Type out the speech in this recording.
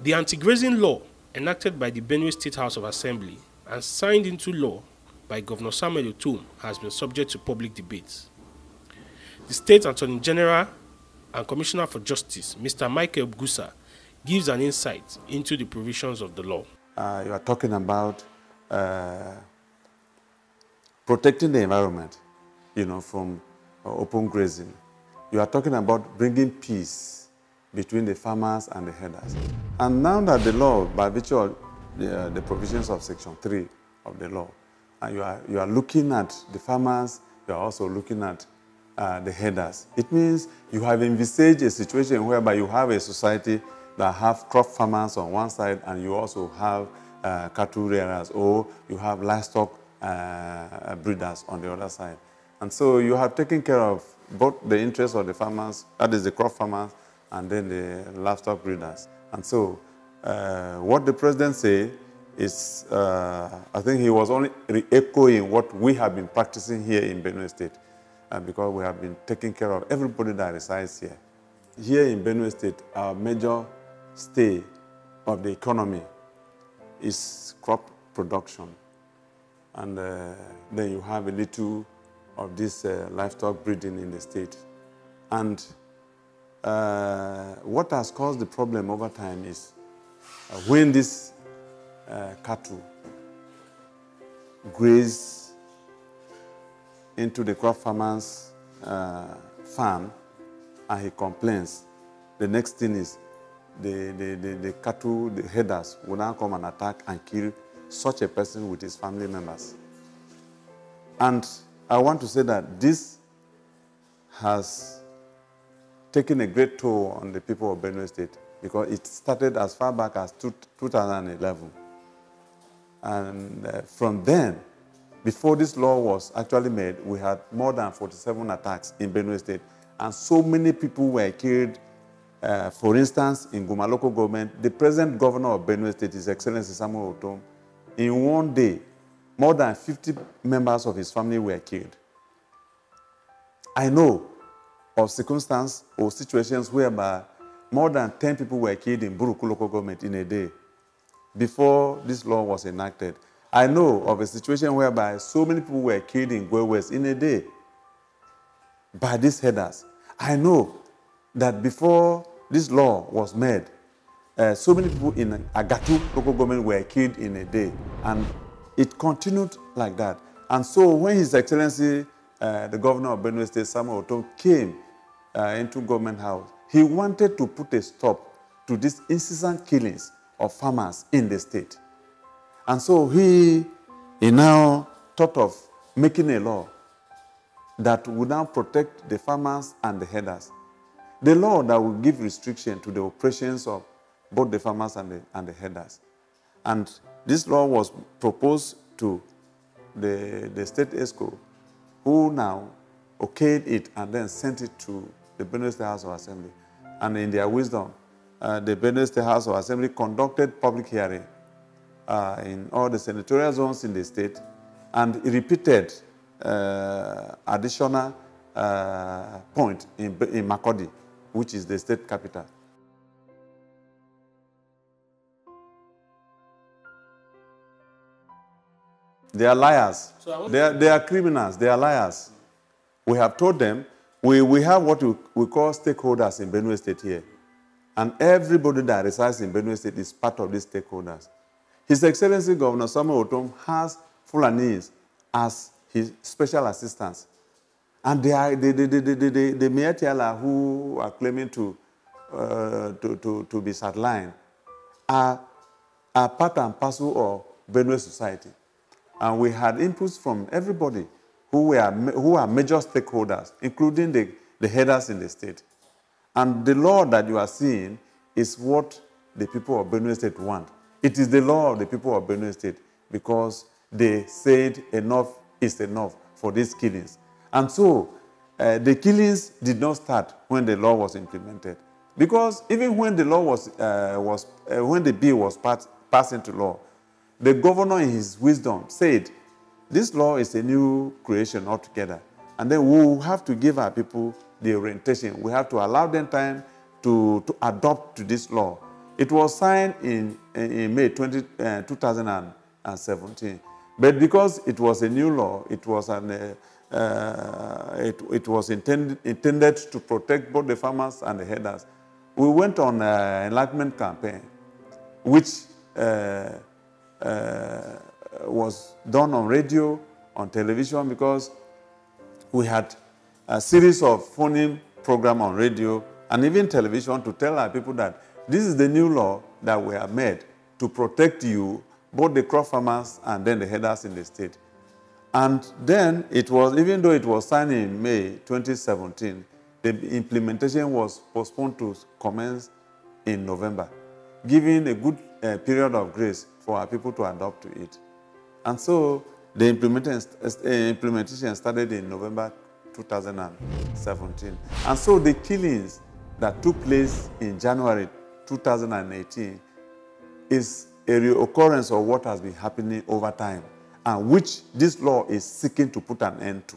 The anti-grazing law, enacted by the Benue State House of Assembly and signed into law by Governor Samuel Otom, has been subject to public debates. The State Attorney General and Commissioner for Justice, Mr. Michael Gusa, gives an insight into the provisions of the law. You are talking about protecting the environment, from open grazing. You are talking about bringing peace between the farmers and the herders. And now that the law, by virtue of the provisions of Section 3 of the law, you are looking at the farmers, you are also looking at the herders. It means you have envisaged a situation whereby you have a society that have crop farmers on one side and you also have cattle rearers, or you have livestock breeders on the other side. And so you have taken care of both the interests of the farmers, that is the crop farmers, and then the livestock breeders. And so what the president said is, I think he was only echoing what we have been practicing here in Benue State, because we have been taking care of everybody that resides here. Here in Benue State, our major stay of the economy is crop production. And then you have a little of this livestock breeding in the state. And what has caused the problem over time is when these cattle graze into the crop farmer's farm and he complains, the next thing is the cattle, the herders will now come and attack and kill such a person with his family members. And I want to say that this has taken a great toll on the people of Benue State, because it started as far back as 2011. And from then, before this law was actually made, we had more than 47 attacks in Benue State. And so many people were killed. For instance, in Guma local government, the present governor of Benue State, His Excellency Samuel Otom, in one day, more than 50 members of his family were killed. I know of circumstances or situations whereby more than 10 people were killed in Buruku local government in a day before this law was enacted. I know of a situation whereby so many people were killed in Gwe West in a day by these herders. I know that before this law was made, so many people in Agatu local government were killed in a day, and it continued like that. And so when His Excellency, the governor of Benue State, Samuel Otom, came into government house, he wanted to put a stop to these incessant killings of farmers in the state. And so he now thought of making a law that would now protect the farmers and the herders. The law that will give restriction to the operations of both the farmers and the herders. And this law was proposed to the state ESCO, who now okayed it and then sent it to the Benue State House of Assembly. And in their wisdom, the Benue State House of Assembly conducted public hearing in all the senatorial zones in the state, and repeated additional point in Makurdi, which is the state capital. They are liars. They are criminals. They are liars. We have told them, we have what we call stakeholders in Benue State here. And everybody that resides in Benue State is part of these stakeholders. His Excellency Governor Samuel Otom has Fulanis as his special assistants. And they are the Mietiala who are claiming to be sidelined are part and parcel of Benue society. And we had inputs from everybody who are major stakeholders, including the herders in the state. And the law that you are seeing is what the people of Benue State want. It is the law of the people of Benue State, because they said enough is enough for these killings. And so the killings did not start when the law was implemented. Because even when the law when the bill was passed into law, the governor in his wisdom said, this law is a new creation altogether. And then we will have to give our people the orientation. We have to allow them time to adopt to this law. It was signed in May 2017, but because it was a new law, it was intended to protect both the farmers and the herders. We went on an enlightenment campaign, which was done on radio, on television, because we had a series of phone-in programs on radio and even television to tell our people that this is the new law that we have made to protect you, both the crop farmers and then the herders in the state. And then it was, even though it was signed in May 2017, the implementation was postponed to commence in November, giving a good period of grace for our people to adopt to it. And so the implementation started in November 2017. And so the killings that took place in January 2018 is a reoccurrence of what has been happening over time, and which this law is seeking to put an end to.